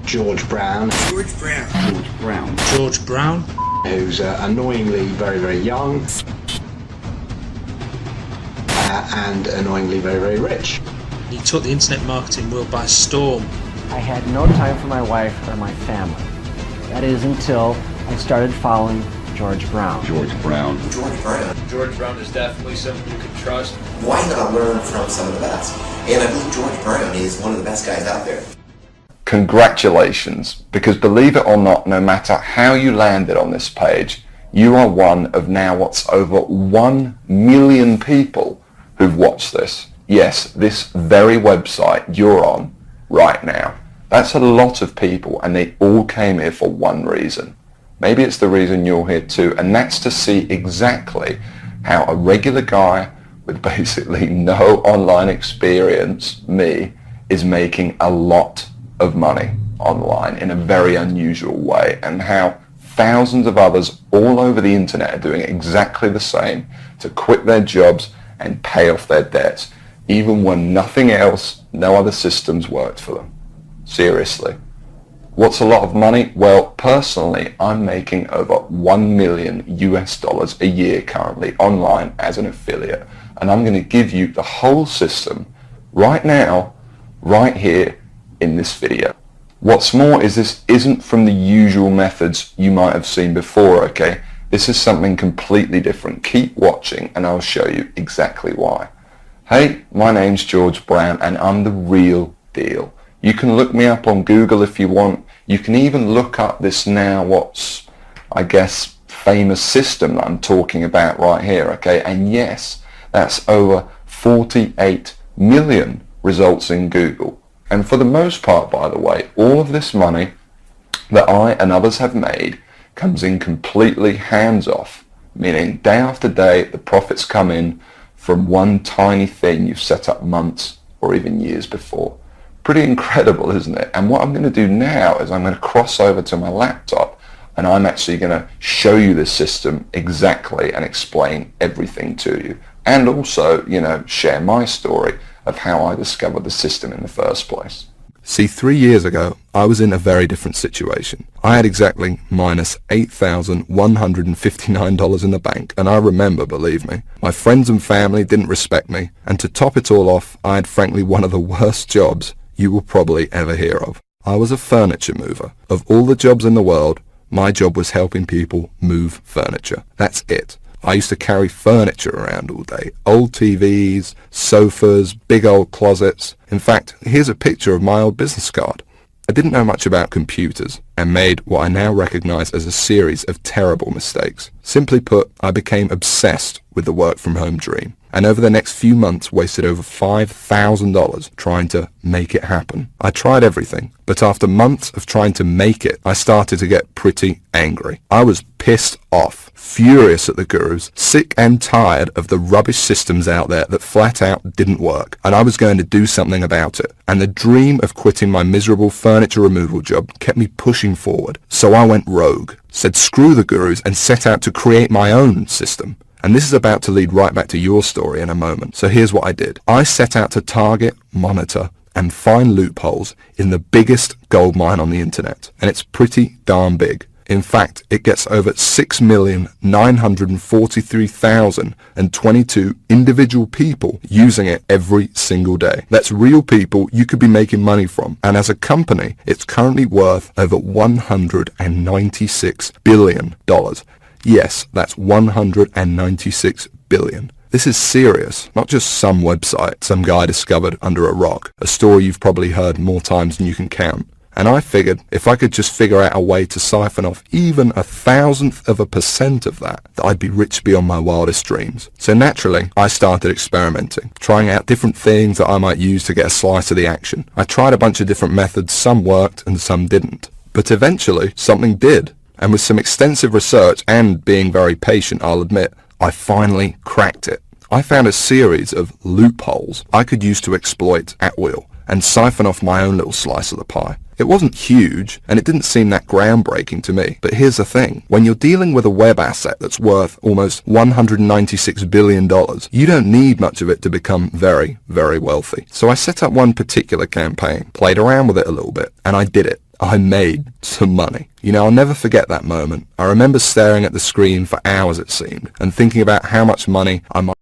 George Brown. George Brown. George Brown. George Brown. Who's annoyingly very, very young. And annoyingly very, very rich. He took the internet marketing world by storm. I had no time for my wife or my family. That is until I started following George Brown. George Brown. George Brown. George Brown is definitely someone you can trust. Why not learn from some of the best? And I believe George Brown is one of the best guys out there. Congratulations, because believe it or not, no matter how you landed on this page, you are one of now what's over 1 million people who've watched this. Yes, this very website you're on right now. That's a lot of people, and they all came here for one reason. Maybe it's the reason you're here too, and that's to see exactly how a regular guy with basically no online experience, me, is making a lot of money online in a very unusual way, and how thousands of others all over the internet are doing exactly the same to quit their jobs and pay off their debts, even when nothing else, no other systems worked for them. Seriously. What's a lot of money? Well, personally, I'm making over $1 million US a year currently online as an affiliate, and I'm going to give you the whole system right now, right here in this video. What's more is this isn't from the usual methods you might have seen before, okay? This is something completely different. Keep watching and I'll show you exactly why. Hey, my name's George Brown and I'm the real deal. You can look me up on Google if you want. You can even look up this now what's, I guess, famous system that I'm talking about right here, okay? And yes, that's over 48 million results in Google. And for the most part, by the way, all of this money that I and others have made comes in completely hands-off, meaning day after day the profits come in from one tiny thing you've set up months or even years before. Pretty incredible, isn't it? And what I'm going to do now is I'm going to cross over to my laptop and I'm actually going to show you this system exactly and explain everything to you. And also, share my story of how I discovered the system in the first place. See, 3 years ago, I was in a very different situation. I had exactly minus $8,159 in the bank, and I remember, believe me, my friends and family didn't respect me, and to top it all off, I had frankly one of the worst jobs you will probably ever hear of. I was a furniture mover. Of all the jobs in the world, my job was helping people move furniture. That's it. I used to carry furniture around all day. Old TVs, sofas, big old closets. In fact, here's a picture of my old business card. I didn't know much about computers and made what I now recognize as a series of terrible mistakes. Simply put, I became obsessed with the work from home dream, and over the next few months wasted over $5,000 trying to make it happen. I tried everything, but after months of trying to make it, I started to get pretty angry. I was pissed off, furious at the gurus, sick and tired of the rubbish systems out there that flat out didn't work, and I was going to do something about it. And the dream of quitting my miserable furniture removal job kept me pushing forward. So I went rogue, said screw the gurus, and set out to create my own system. And this is about to lead right back to your story in a moment. So here's what I did. I set out to target, monitor, and find loopholes in the biggest gold mine on the internet. And it's pretty darn big. In fact, it gets over 6,943,022 individual people using it every single day. That's real people you could be making money from. And as a company, it's currently worth over $196 billion. Yes, that's $196 billion. This is serious, not just some website some guy discovered under a rock, a story you've probably heard more times than you can count. And I figured if I could just figure out a way to siphon off even 1,000% of that I'd be rich beyond my wildest dreams. So naturally, I started experimenting, trying out different things that I might use to get a slice of the action. I tried a bunch of different methods, some worked and some didn't. But eventually, something did. And with some extensive research and being very patient, I'll admit, I finally cracked it. I found a series of loopholes I could use to exploit at will and siphon off my own little slice of the pie. It wasn't huge, and it didn't seem that groundbreaking to me. But here's the thing. When you're dealing with a web asset that's worth almost $196 billion, you don't need much of it to become very, very wealthy. So I set up one particular campaign, played around with it a little bit, and I did it. I made some money. You know, I'll never forget that moment. I remember staring at the screen for hours, it seemed, and thinking about how much money I might